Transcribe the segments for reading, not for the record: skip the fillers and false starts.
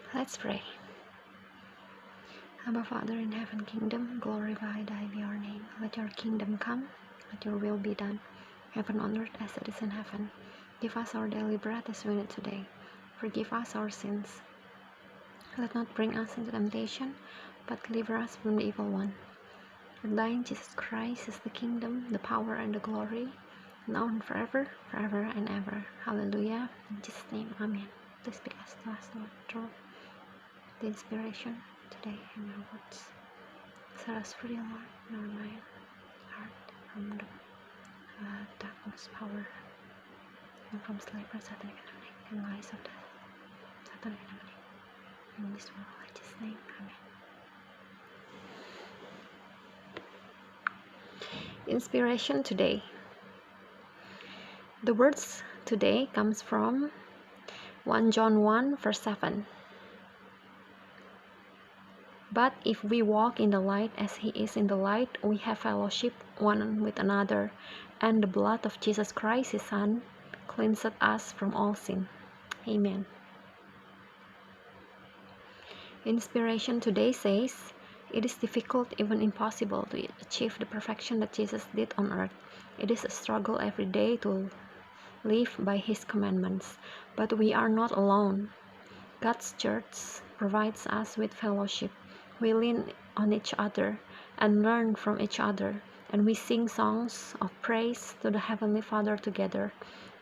Let's pray. Abba Father in heaven, kingdom, glorify thy be your name. Let your kingdom come, let your will be done, heaven on earth as it is in heaven. Give us our daily bread as we need today. Forgive us our sins. Let not bring us into temptation, but deliver us from the evil one. For thine, Jesus Christ, is the kingdom, the power, and the glory, now and forever, forever and ever. Hallelujah. In Jesus' name, amen. Please speak as to us, Lord, through the inspiration today in our words. Set us free, Lord, in our mind, heart, from the darkness, power, and from slavery, satanic enemy, and lies of death, satanic enemy, in this world. In Jesus' name, amen. Inspiration today. The words today comes from 1 John 1 verse 7. But if we walk in the light as he is in the light, we have fellowship one with another, and the blood of Jesus Christ, his Son, cleanseth us from all sin. Amen. Inspiration today says, it is difficult, even impossible, to achieve the perfection that Jesus did on earth. It is a struggle every day to live by his commandments, but we are not alone. God's church provides us with fellowship. We lean on each other and learn from each other, and we sing songs of praise to the Heavenly Father together.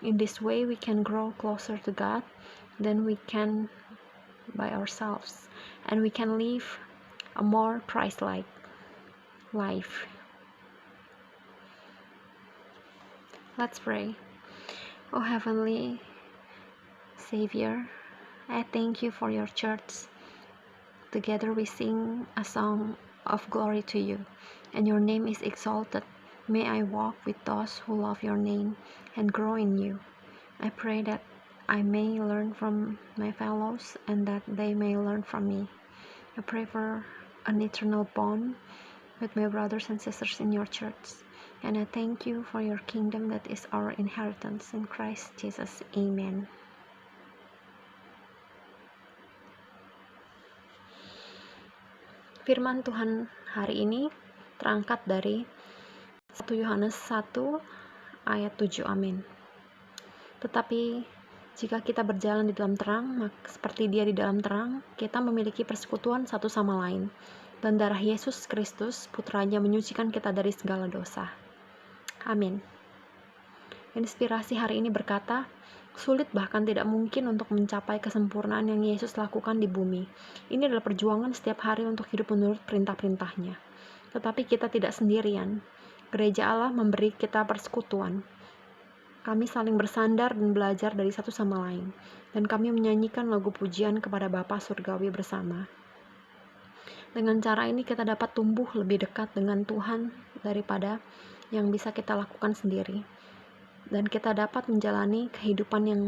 In this way, we can grow closer to God than we can by ourselves, and we can live a more Christ-like life. Let's pray. Oh Heavenly Savior, I thank you for your church. Together we sing a song of glory to you, and your name is exalted. May I walk with those who love your name and grow in you. I pray that I may learn from my fellows and that they may learn from me. I pray for an eternal bond with my brothers and sisters in your church. And I thank you for your kingdom that is our inheritance in Christ Jesus. Amen. Firman Tuhan hari ini terangkat dari 1 Yohanes 1 ayat 7. Amin. Tetapi jika kita berjalan di dalam terang, maka seperti dia di dalam terang, kita memiliki persekutuan satu sama lain. Dan darah Yesus Kristus, putranya, menyucikan kita dari segala dosa. Amin. Inspirasi hari ini berkata, sulit bahkan tidak mungkin untuk mencapai kesempurnaan yang Yesus lakukan di bumi. Ini adalah perjuangan setiap hari untuk hidup menurut perintah-perintahnya. Tetapi kita tidak sendirian. Gereja Allah memberi kita persekutuan. Kami saling bersandar dan belajar dari satu sama lain. Dan kami menyanyikan lagu pujian kepada Bapa Surgawi bersama. Dengan cara ini kita dapat tumbuh lebih dekat dengan Tuhan daripada yang bisa kita lakukan sendiri. Dan kita dapat menjalani kehidupan yang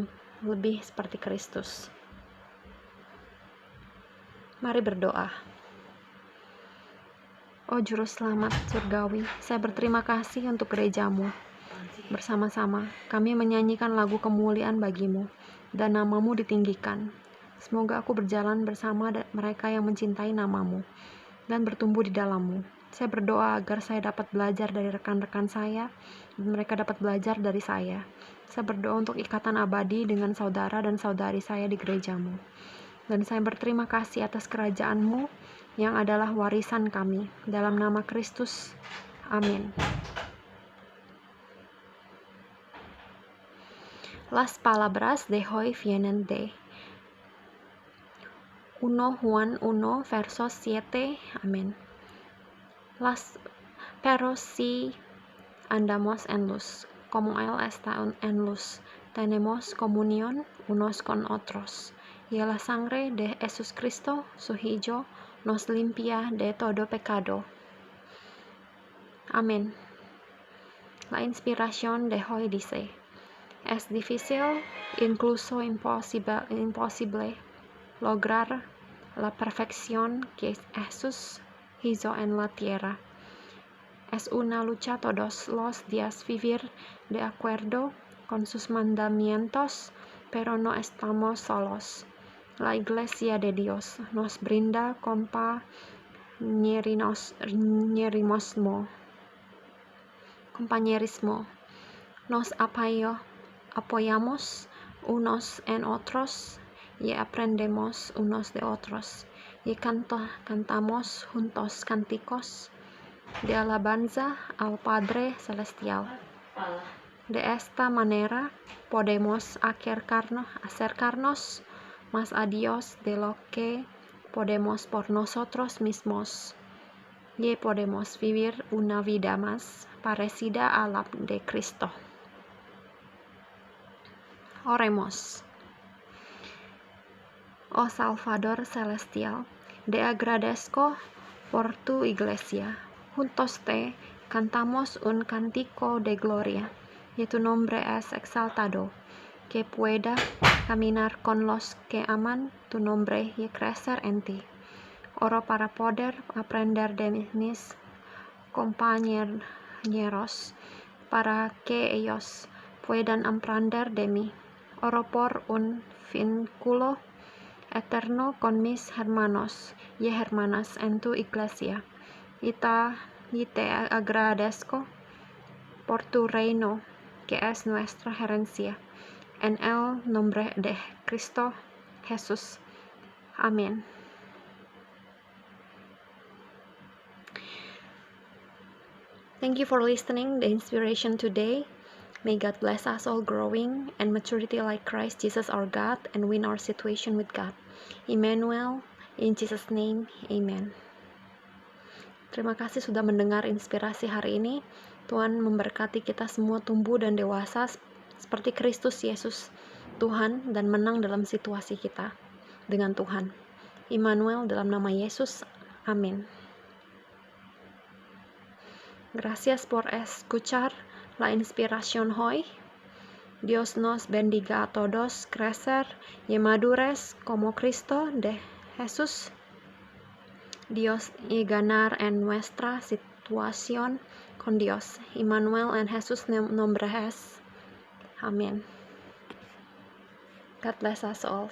lebih seperti Kristus. Mari berdoa. Oh Juru Selamat Surgawi, saya berterima kasih untuk gerejamu. Bersama-sama kami menyanyikan lagu kemuliaan bagimu, dan namamu ditinggikan. Semoga aku berjalan bersama mereka yang mencintai namamu, dan bertumbuh di dalammu. Saya berdoa agar saya dapat belajar dari rekan-rekan saya, dan mereka dapat belajar dari saya. Saya berdoa untuk ikatan abadi dengan saudara dan saudari saya di gerejamu. Dan saya berterima kasih atas kerajaan-Mu yang adalah warisan kami. Dalam nama Kristus, amin. Las palabras de hoy vienen de 1 Juan 1 versos 7, amen. Pero si andamos en luz, como Él está en luz, tenemos comunión unos con otros, y la sangre de Jesucristo, su Hijo, nos limpia de todo pecado. Amén. La inspiración de hoy dice, es difícil, incluso imposible, lograr la perfección que Jesús hizo en la tierra. Es una lucha todos los días vivir de acuerdo con sus mandamientos, pero no estamos solos. la Iglesia de Dios nos brinda compañerismo. Nos apoyamos unos en otros y aprendemos unos de otros y cantamos juntos cánticos de alabanza al Padre Celestial. De esta manera podemos acercarnos más a Dios de lo que podemos por nosotros mismos y podemos vivir una vida más parecida a la de Cristo. Oremos. Oh Salvador Celestial, te agradezco por tu iglesia. Juntos te cantamos un cántico de gloria, y tu nombre es exaltado, que pueda caminar con los que aman tu nombre y crecer en ti. Oro para poder aprender de mis compañeros, para que ellos puedan aprender de mí. Oro por un vínculo eterno con mis hermanos y hermanas en tu iglesia, y te agradezco por tu reino, que es nuestra herencia. En el nombre de Cristo Jesús. Amén. Thank you for listening the inspiration today. May God bless us all growing and maturity like Christ Jesus our God and win our situation with God. Emmanuel, in Jesus' name, Amen. Terima kasih sudah mendengar inspirasi hari ini. Tuhan memberkati kita semua tumbuh dan dewasa seperti Kristus Yesus, Tuhan, dan menang dalam situasi kita dengan Tuhan. Emmanuel, dalam nama Yesus, Amin. Gracias por escuchar la inspiración hoy. Dios nos bendiga a todos, crecer y madurez como Cristo de Jesús. Dios y ganar en nuestra situación con Dios. Emmanuel, en Jesús nombre es. Amén. God bless us all.